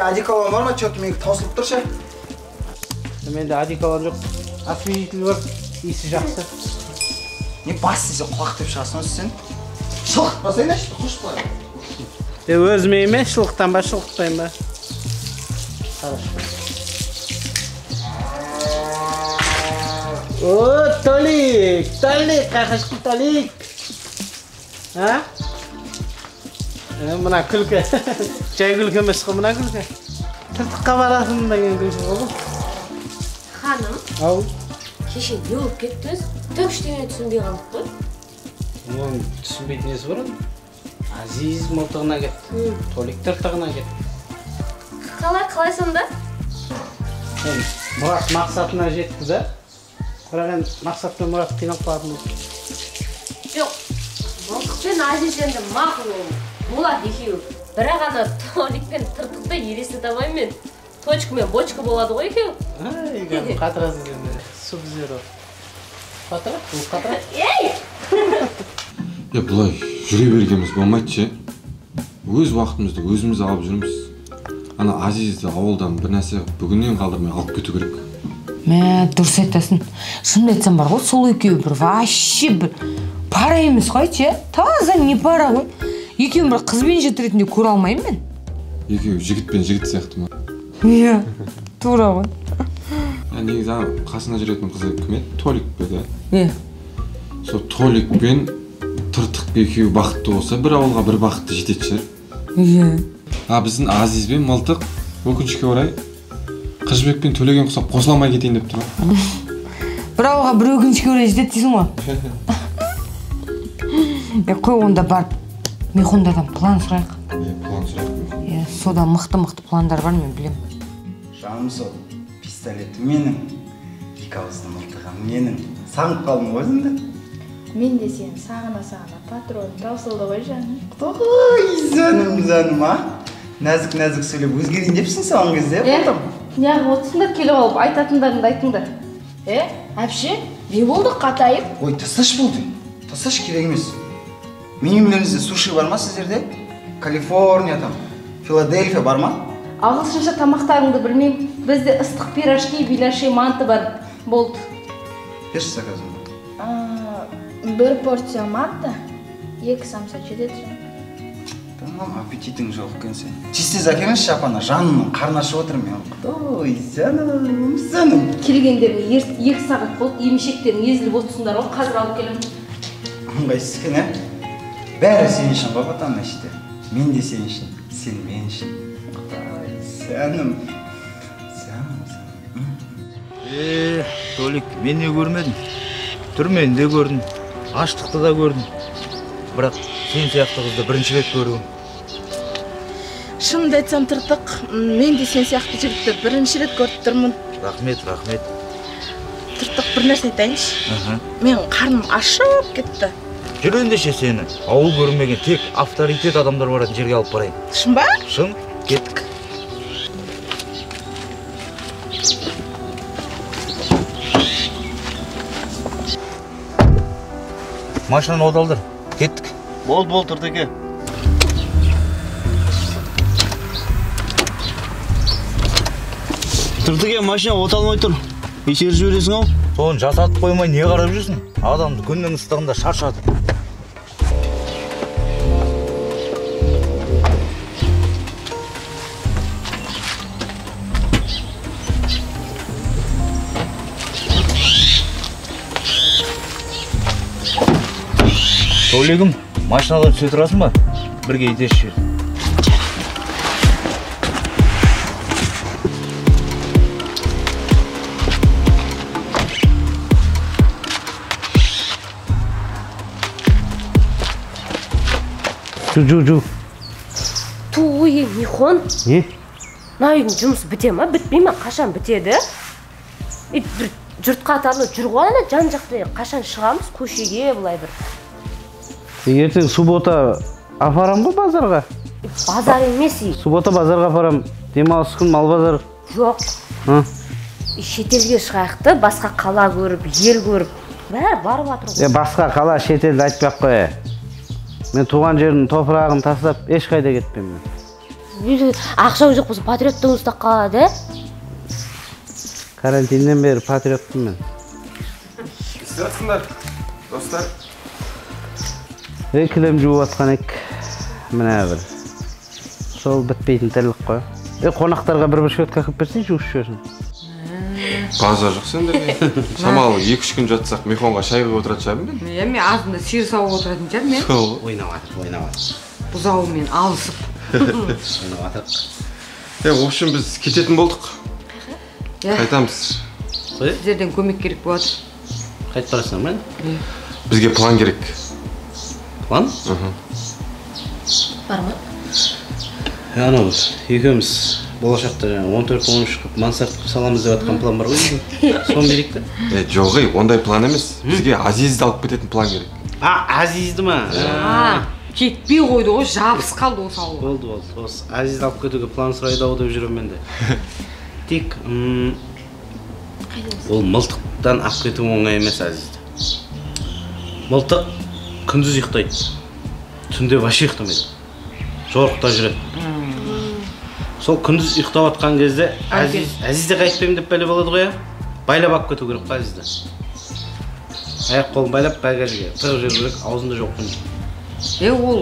одеколон бар ма? Чөт менікі таусылып тұршы. Менде одеколон жоқ. Освежитель бар. Иісі жақсы. Не бас десе құлақ деп шығасың осы сен? Шылық басайын ашты, құш бұлай. Өзіме емес, шылықтан ба, шылықтайын ба? О, Толик! Толик, қақышқы Толик! А? Мына күлкі. Жай күлкі емес қой, мына күлкі. Тыртыққа барасың деген күлкі ғой. Ханым? Ау? Кеше не болып кеттіңіз? Төкштеңе түсінбей қалдық қой. Оның түсінбейтін несі бар? Азиз мылтығына кетті. Толик тыртығына кетті. Қалай сонда? Мұрат мақсатына жетті да. Бірақ енді мақсат пен Мұрат қинап қалатын. Жоқ, мылтықпен Азизденді мақұл болады екеуі. Бірақ ана Толик пен тыртықты елестете алмаймын мен. Точка мен бочка болады ғой екеуі. Ай, қатырасыз енді. Суб-зеро. Қатыра? Бұл қатыра? Ей! Бұлай жүре бергеніміз болмайды ше. Өз уақытымызды өзіміз алып жүрміз. Ана Азизді ауылдан бір нәрсе бүгіннен қалдырмай алып кету керек. Мә, дұрыс айтасың. Шынымды айтсам бар ғой, сол екеуі бір вообще бір пара емес қой, ше. Таза не пара ғой. Екеуін бір қыз бен жігіт ретінде көре алмаймын мен. Екеуі жігіт пен жігіт сияқты ма? Иә, тура ғой. Негізі қасына жүретін қызы кім еді? Толик пе да? Иә. Сол Толик пен тыртық екеуі бақытты болса, бір ауылға бір бақытты жететін шығар. Иә. Біздің Азиз бен Мылтық өкінішке орай Қыжбек пен Төлеген құсап қосыламай кетейін деп тұр. Бір ауылға бір өкінішке орай жетеді дейсің ғой. Қой онда барып Мехондардан план сұрайық. План сұрайық. Сода мықты пландар бар, мен білем. Жаным сол, пистолеті менің, екі ауызды мылтығым менің. Сағынып қалдым өзімді. Мен де сені сағына патрон таусылды ғой жаным. Ой, зәнім, а? Нәзік сөйлеп өзгерейін депсің соған кезде, болдым. Неғып отырсыңдар, келіп алып айтатындарыңды айтыңдар. Әпше, не болды қатайып? Ой, тасташ болды. Тасташ керек емес. Менің үйлеріңізде суши бар ма сіздерде? Калифорния там, Филадельфия бар ма? Ағылшынша тамақтарыңды білмеймін. Бізде ыстық пирожки, беляши, манты бар. Болды. Берші заказым. Бір порция манты, 2 самса жетеді. Тамам, аппетитің жоқ екен сен. Чистез әкеліңізші апана, жанымның қарны ашып отыр мен. Ой, сәнім. Келгендеріңе 2 сағат болды, емешектерің езіліп отырсыңдар ғой, қазір алып келемін. Ыңғайсыз екен, ә? Бәрі сен үшін ғой батан әшті. Мен де сен үшін, сен мен үшін. Құдай, сәнім. Толик, мен не көрмедім? Түрмені де көрдім, аштықты да көрдім. Бірақ сен сияқты қызды бірінші рет көрдім. Шынымды айтсам тыртық, мен де сен сияқты жігітті бірінші рет көріп тұрмын. Рахмет. Тыртық, бір нәрсе айтайыншы. Мен қарным ашып кетті. Жүр ендеше сені, ауыл көрмеген тек авторитет адамдар баратын жерге алып барайын. Шын ба? Шын, кеттік. Машинаны оталдыр, кеттік. Болды, Тыртеке. Тыртеке, машина оталмай тұр. Ешер жібересің ау? Соны жасатып қоймай не қарап жүрсің? Адамды күннің ыстығында шаршады. Толигім, машинадан түсе тұрасың ба? Бірге етеші жер. Жу. Туй, Михон. Не? Найың жұмыс біте ма? Бітпей ма? Қашан бітеді? Бір жұртқа атарлы жүр ғой ана жан жақты. Қашан шығамыз көшеге бұлай бір. Ертең суббота апарам ғой базарға. Базар емес. Суббота базарға апарам. Демалыс күн мал базар. Жоқ. Шетелге шығайықты, басқа қала көріп, ел көріп. Бәрі барып жатыр ғой. Басқа қала шетелді айтпақ қой. Мен туған жердің топырағын тастап ешқайда кетпеймін. Ақша жоқ болса патриоттығын ұстап қалады, Карантиннен бері патриоттым мен. Істерсіңдер, достар. Кілем жуып атқан ек. Міне бір. Сол бітпейтін тірлік қой. Қонақтарға бір шөтке қып берсей жуып жүрсің. База жоқ сендерде. Шамалы 2-3 күн жатсақ мехонға шай қойып отыратын шығармын мен. Мен азында сиыр сауып отыратын шығармын мен. Ойнап. Бұзауымен алысып. Ойнап. В общем, біз кететін болдық. Қайтамыз. Сіздерден көмек керек болады. Қайтып барасың мен? Бізге план керек. План? бар ма? Анау, екеуміз болашақта 14-13 қып мансард саламыз деп атқан план бар ғой. Соны берейік та? Жоқ, ондай план емес. Бізге Азизді алып кететін план керек. Азизді ма? Кетпей қойды ғой, жабыс қалды осы ауылға. Болды. Осы Азизді алып кетуге план сұрайды ау деп жүрем мен де. Тек ол мылтықтан алып кету оңай емес Азизді. Мылтық күндіз ұйықтайды. Түнде вообще ұйықтамайды. Жорықта жүреді. Сол күндіз ұйықтап атқан кезде Азизді қайтпаймын деп бәле болады ғой. Байлап алып кету керек Азизді. Аяқ қолын байлап багажға тығып жіберу керек, аузында жоқ күн. Ол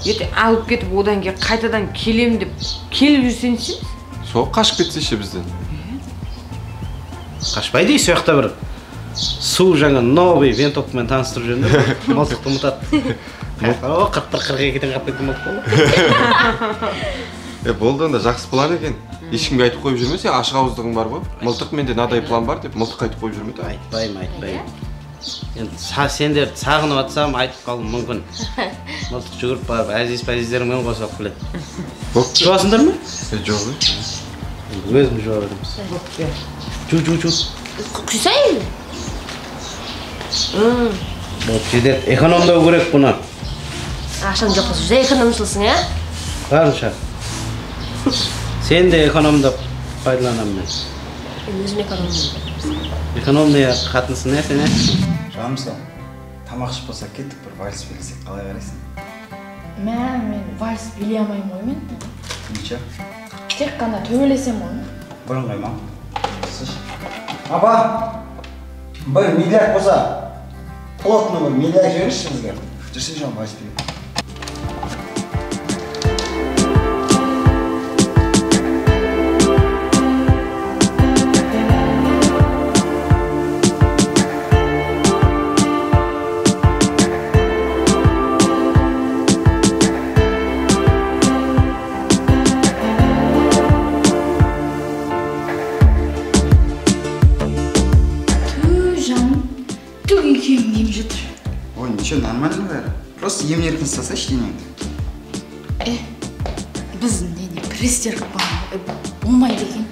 ертең алып кетіп одан кейін қайтадан келем деп келіп жүрсен ше? Сол қашып кетсейші бізден. Қашпайды сол жақта бір су жаңа новый вентопмен таныстырып жүргенде мылтықты ұмытады. 41-42-ден қап кеткен мылтық болды. Болды онда жақсы план екен. Ешкімге айтып қойып жүрмесе, ашық ауыздығың бар ғой. Мылтық менде мынадай план бар деп мылтық айтып қойып жүрме. Айтпаймын. Енді сендер сағынып атсам айтып қалуым мүмкін. Мылтық жүгіріп барып, әзиз-пәзиздеріңмен қосып келеді. Жуасыңдар ма? Жоқ. Өзім жуап едім. Жу. Құйсайын? Жетеді, экономдау керек бұны. Ақшам жоқ болса, жүзе экономшылсың, ә? Барынша. Сен де экономдап пайдаланамын мен. Өзім экономдаймын. Экономия қатынсың, сен? Жаным сау, тамақ ішіп болса кеттік бір вальс билесек қалай қарайсың? Мен вальс билей алмаймын ғой мен. Неше? Тек қана төбелесем ғой. Бұрын қойма. Апа, бір миллиард болса, плотный бір миллиард жіберіңізші бізге. Жүрсен жан вальс билейік. Ничего, нормально бәрі. Просто емін-еркін ұстаса ештеңеңді. Біз не престер қып болмайды екен.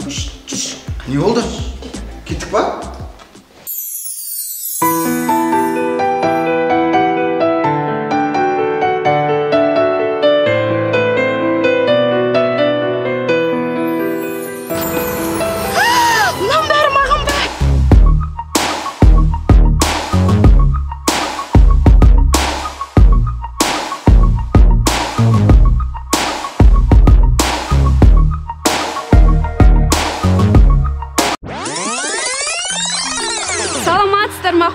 Жүрші. Не болды? Кеттік па?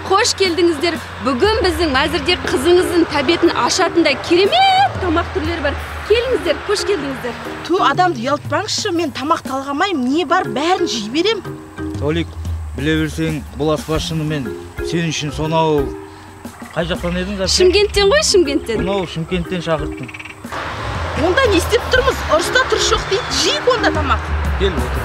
Қош келдіңіздер. Бүгін біздің мәзірде қызыңыздың тәбетін ашатындай керемет тамақ түрлері бар. Келіңіздер, қош келдіңіздер. Ту адамды ұялтпаңызшы, мен тамақ талғамаймын, не бар бәрін жей берем. Толик, біле берсең, бұл аспазшыны мен сен үшін сонау қай жақтан едің? Шымкенттен ғой, Шымкенттен. Сонау Шымкенттен шақырттым. Онда не істеп тұрмыз? Ұрыста тұрыш жоқ дейді, жейік онда тамақ. Кел, отыр.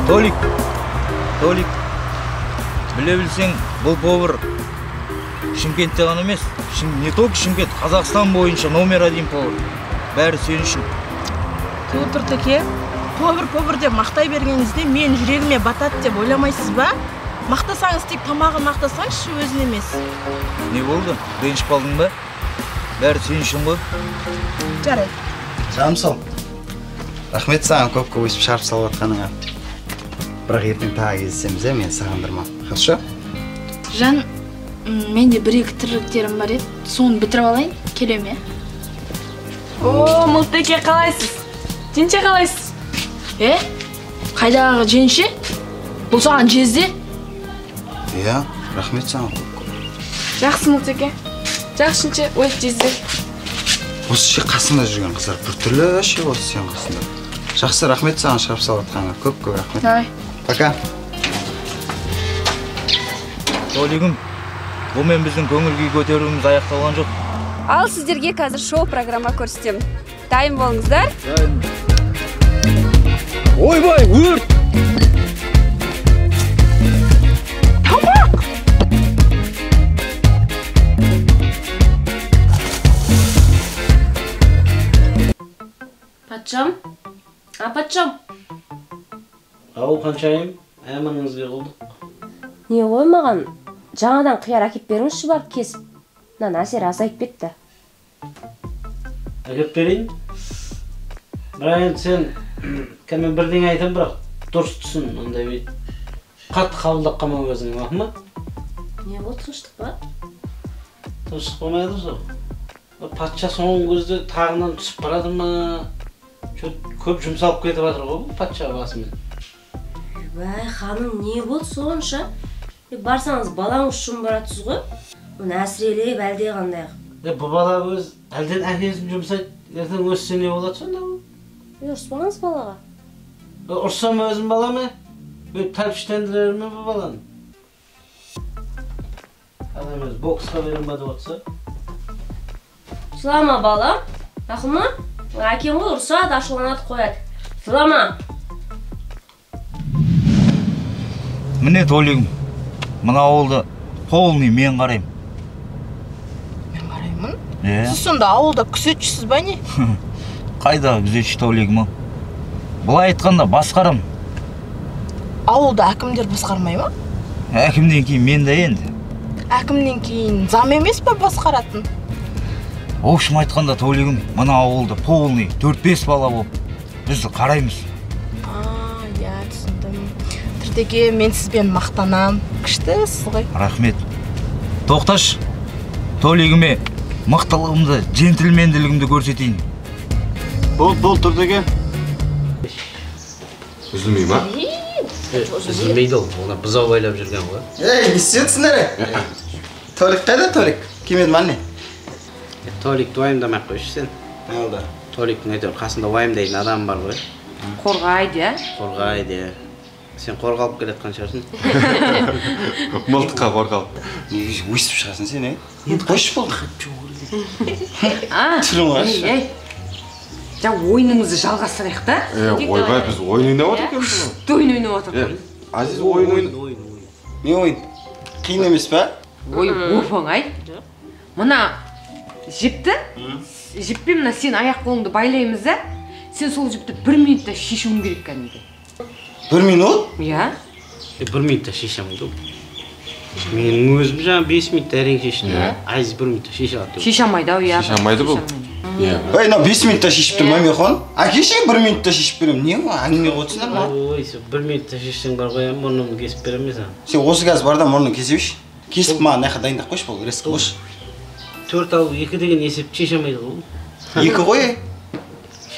Толик, біле білсең, бұл повар Шымкентте ғана емес, не только Шымкент, Қазақстан бойынша номер 1 повар. Бәрі сен үшін. Тұр теке, повар деп мақтай бергеніңізде мен жүрегіме батады деп ойламайсыз ба? Мақтасаңыз тек тамағын мақтасаңызшы, өзін емес. Не болды? Ренжіп қалдың ба? Бәрі сен үшін ғой. Жарайды. Жаным сау, рахмет саған көп өсіп шарып салып атқаныңа. Бірақ ертең тағы кездесеміз, мен сағындырмам. Хорошо? Жан, менде бір-екі тірліктерім бар еді. Соны бітіріп алайын, келем, е? О, Мылтеке, қалайсыз? Женше қалайсыз? Қайдағы женше? Бұл саған жезде? Иә, рахмет саған. Жақсы, Мылтеке. Жақсы, Женше, ой, жезде. Осы қасында жүрген қыздар біртүрлі ше осы сен қасында. Жақсы, рахмет саған шығарып салатқанға. Көп рахмет. Давай. Пока. Толигім, бұмен біздің көңіл күй көтеруіміз аяқталған жоқ. Ал сіздерге қазір шоу программа көрсетемін. Дайын болыңыздар. Ойбай, өрт! Патшам? Патшам? Ау қаншайым, әмініңізге қылдық. Не қоймаған? Жаңадан қияр әкеп беріңізші барып кесіп. Әсер азайып кетті. Әкеп берейін? Бірақ енді сен кәмен бірдеңе айтам, бірақ дұрыс түсін, ондай бейт. Қатты қабылдап қалмау өзің, ма? Не бұл тыныштық ба? Тыныштық болмайды сол. Патша соңғы көзде тағынан түсіп барады ма? Көп жұмсалып кетіп жатыр ғой бұл патша басымен. Бәй, ханым, не болды сонша? Барсаңыз балаңыз үшін баратсыз ғой? Оны әсірелеп әлде қандайық. Бұл бала өз әлден әкесін жұмсайды, ертең өссе не болады сонда бұл? Ұрыспаңыз балаға. Ұрсам өзім бала ма? Тәрбіштендірер ме бұл баланы? Адам өз боксқа берем ба деп отырса? Жылама бала, ақылма? Әкем ғой ұрсады, ашуланады қояды. Жылама. Міне Толигім, мына ауылды полный мен қарайым. Мен қараймын? Сіз сонда ауылда күзетшісіз ба не? Қайда күзетші Толигім? Бұлай айтқанда басқарам. Ауылда әкімдер басқармай ма? Әкімден кейін мен де енді. Әкімнен кейін зам емес па басқаратын? Общем айтқанда Толигім, мына ауылды полный 4-5 бала болып, бізді қараймыз. Я түсіндім. Тіртеке, мен сізбен мақтанам. Күштісіз ғой. Рахмет. Тоқташ, Толигіме мықтылығымды, джентльменділігімді көрсетейін. Бол, Тіртеке. Үзілмей ма? Үзілмейді ол, ona бұзау байлап жүрген ғой. Не істетсіңдер? Толик қайда, Толик? Кемен ма не? Толикті уайымдамай қойшы сен. Не oldu? Толиктің әйтеуір қасында уайымдайтын адам бар ғой. Қорғайды, ә? Қорғайды. Сен қорғалып келетқан шығарсың. Мылтыққа қорғалып. Өйстіп шығасың сен, қойшы бол. Түрің қаш. Жа ойыныңызды жалғастырайық та? Ойбай, біз ойын ойнап отыр екенбіз ғой. Ойын ойнап отыр. Азиз ойын. Не ойын? Қиын емес па? Ой, оп-оңай. Мына жіпті, жіппен мына сен аяқ қолыңды байлаймыз, ә? Сен сол жіпті 1 минутта шешуің керек кәдімгі. 1 минут? Иә. 1 минутта шешемін деп. Менің өзім жаңа 5 минутта әрең шештім. Айыз 1 минутта шеше алады деп. Шеше алмайды ау, иә. Шеше алмайды бұл. Ой, мына 5 минутта шешіп тұрмай ма хон? Әкеше 1 минутта шешіп берем. Не ғой, әңгіме қойсыңдар ма? Ой, сен 1 минутта шешсең бар ғой, мұрнымды кесіп берем саған. Сен осы қазір барда мұрнын кесіп еш. Кесіп маған нақы дайындап қойшы бол, реск қойшы. 4 ал 2 деген есеп шеше алмайды ғой. 2 ғой.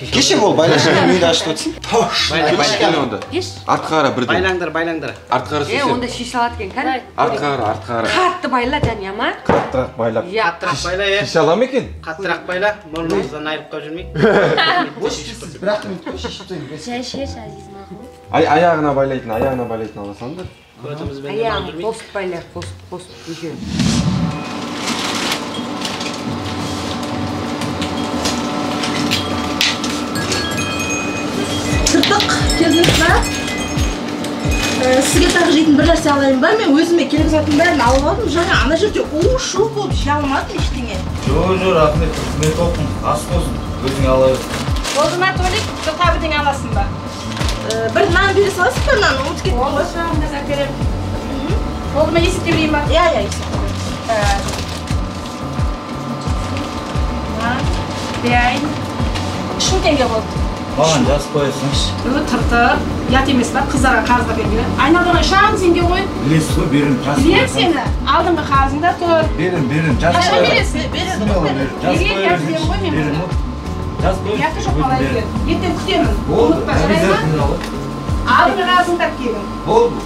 Кеше бол, байлашы, мені ашып отырсың. Артқа қара бірден. Байлаңдар. Артқа қара шеше. Онда шеше алады екен, кәне? Артқа қара. Қатты байла, және ама? Қаттырақ байлап. Қаттырақ байла, е. Шеше алам екен? Қаттырақ байла, мұрнымыздан айырып қап жүрмейік. Бірақ минут қой шешіп тойын. Шеш, Азиз мақұл. Аяғына байлайтын аласаңдар. Аяғын қосып байлар, қосып. Еще. Тыртық, келдіңіз ба? Сізге тағы жейтін бір нәрсе алайын ба? Мен өзіме келгізетін бәрін алып алдым. Жаңа ана жерде шу болып іше алмадым ештеңе. Жоқ, рахмет. Мен тоқым, ас болсын. Өзіңе алайын. Болды ма, Толик? Тағы бірдеңе аласың ба? Бір нан бере саласың ба? Нан ұмытып кеттім ғой. Болды, шағымда әперем. Болды ма, есептеп берейін ба? Иә, есептеп. Нан, 3 теңге болды. Маған жазып қоясыңшы. Тыртық, ұят емес па қыздарға қарызға берген. Айналдырған шағын сенде ғой. Білесіз ғой, берін жазып Білем сені, алдыңғы қарызыңда тұр. Берін, жазып Қашан қоясың. бересің? Береді ғой. Неге кәсібем ғой мен бұны? Жазып қоясың. Яқты жоқ қалай береді. Ертең күтемін. Ұмытпа, жарай ма? Алдыңғы қарызыңда келдің. Болды.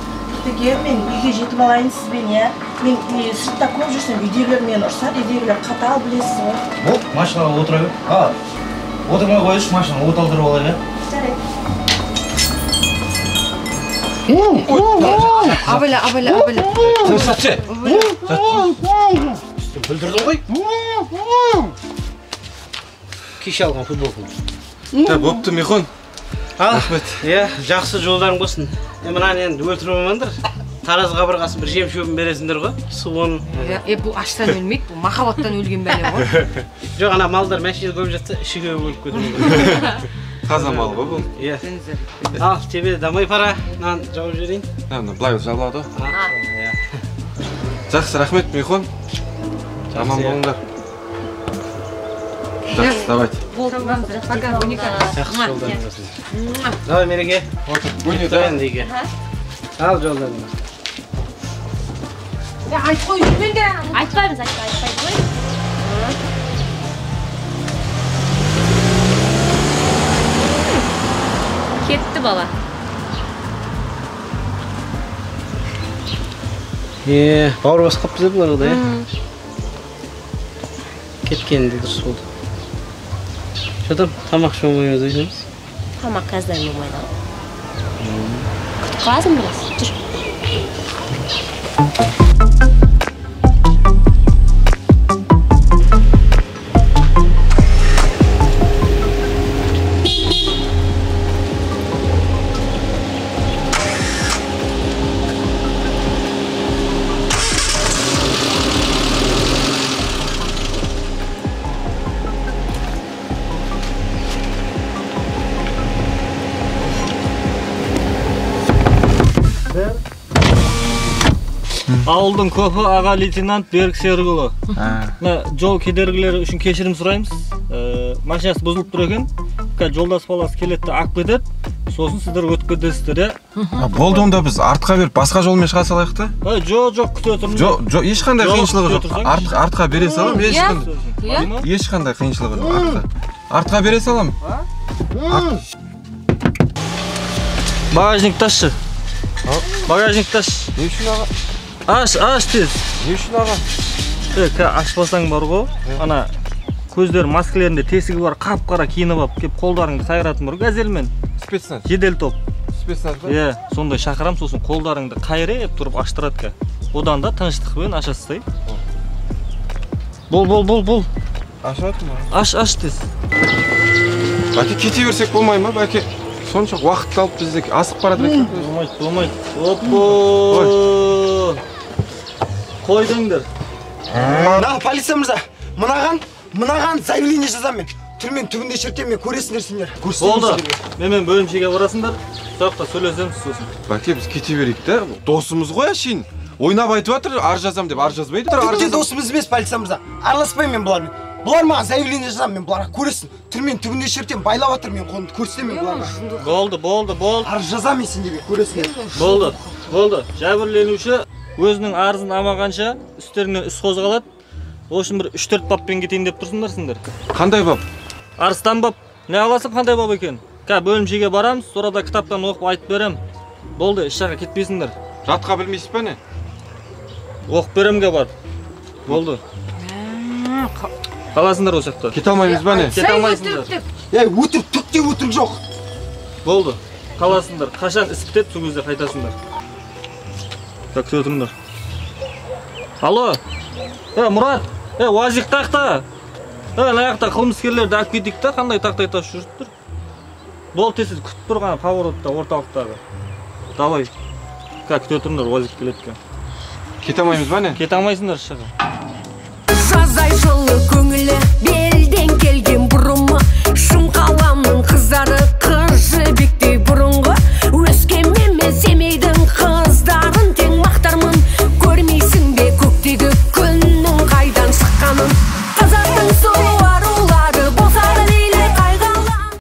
Тіге мен үйге жетіп алайын сізбен, иә? Мен сыртта көп жүрсем, үйдегілер мені ұрсады, үйдегілер қатал білесіз ғой. Болды, машинаға отыра бер. Отырмай қойшы, машинаға от алдырып алайық, иә? Жарайды. Абайла. Сәтші. Бүлдірдің ғой? Кеше алған футболкың. Бопты Михон. Рахмет. Жақсы жолдарың болсын. Мынаны енді өлтіріп алмаңдар. Тараз қабырғасы бір жем шөбін бересіңдер ғой. Суын. Бұл аштан өлмейді, бұл махаббаттан өлген бәле ғой. Жоқ, ана малдар мәшинеде көп жатса, ішіге өліп кетеді. Таза мал ғой бұл. Иә. Ал, тебе домой пора. Нан жауып жіберейін. Былай жабылады ғой. Жақсы, рахмет Михон. Аман болыңдар. Жақсы, давайте. Болды, пока, Уника. Жақсы жолдарың болсын. Давай, Мереке. Отыр енді үйге. Ал жолдарың. Айтып қой, жүрген де. Айтпаймыз, айтпай қой. Кетті бала. Бауыр басқап бізде бұларға да, кеткені де дұрыс болды. Шатам, тамақ шомаймыз өйтеміз. Тамақ қазір болмайды. Күтіп қаласың біраз, жүр. Ауылдың көпі аға лейтенант Берік Серікұлы. Жол кедергілері үшін кешірім сұраймыз. Машинасы бұзылып тұр екен. Жолдас баласы келетті ақ кетеді. Сосын сіздер өтіп кетесіздер, иә? Болды онда біз артқа беріп басқа жолмен шыға салайық та? Жоқ, күте тұрмын. Жоқ, ешқандай қиыншылығы жоқ. Артқа бере салам, ешқандай қиыншылығы жоқ. Артқа бере салам. Багажник ташшы. Багажник таш. Не үшін аға? Аш тез. Не үшін аға? Ашпасаң бар ғой. Ана көздер маскалерінде тесігі бар, қап-қара киініп алып, кеп қолдарыңды қайыратын бар газелмен. Спецназ. Жедел топ. Спецназ ба? Иә, сондай шақырам, сосын қолдарыңды қайырып тұрып аштырады. Одан да тыныштықпен ашасыз. Бол. Ашатын ба? Аш тез. Бәке кете берсек болмай ма, бәке? Сонша уақыт қалып бізде асып барады екен. Болмайды. Оппо! Қойдыңдар. Полиция мырза, мынаған заявление жазам мен. Түрмен түбінде шертем мен, көресіңдер сендер. Болды. Мен бөлімшеге барасыңдар. Соқта сөйлесеміз сосын. Бәке біз кете берейік та. Досымыз ғой әшейін. Ойнап айтып жатыр, ар жазам деп, ар жазбайды. Тіпті досымыз емес полиция мырза. Араласпаймын мен бұлармен. Бұлар маған заявление жазам мен, бұларға көресің. Түрмен түбінде шертем, байлап жатыр мен қолымды, көрсетем мен бұларға. Болды. Ар жазам мен сендерге, көресіңдер. Болды. Жәбірленуші өзінің арызын амағанша үстеріне іс қозғалады. Ол үшін бір 3-4 баппен кетейін деп тұрсыңдар сендер. Қандай бап? Арыстан бап. Не аласың қандай бап екен? Бөлімшеге барамыз, сонда кітаптан оқып айтып берем. Болды, іс жаққа кетпейсіңдер. Жатқа білмейсіз бе не? Оқып беремге бар. Болды. Қаласыңдар осы жақта. Кете алмаймыз ба не? Кете алмайсыңдар. Өтірік, түкте өтірік жоқ. Болды. Қаласыңдар. Қашан іс бітеп, сол кезде қайтасыңдар. Күте отырыңдар. Алло. Мұрат. Уазик тақта. Аяқта қылмыскерлерді алып кетейік та, қандай тақтай тас жүріп тұр. Болды тез күтіп тұрған поворотта, орталықтағы. Давай. Күте отырыңдар, уазик келеді. Кете алмаймыз ба не? Кете алмайсыңдар шыға.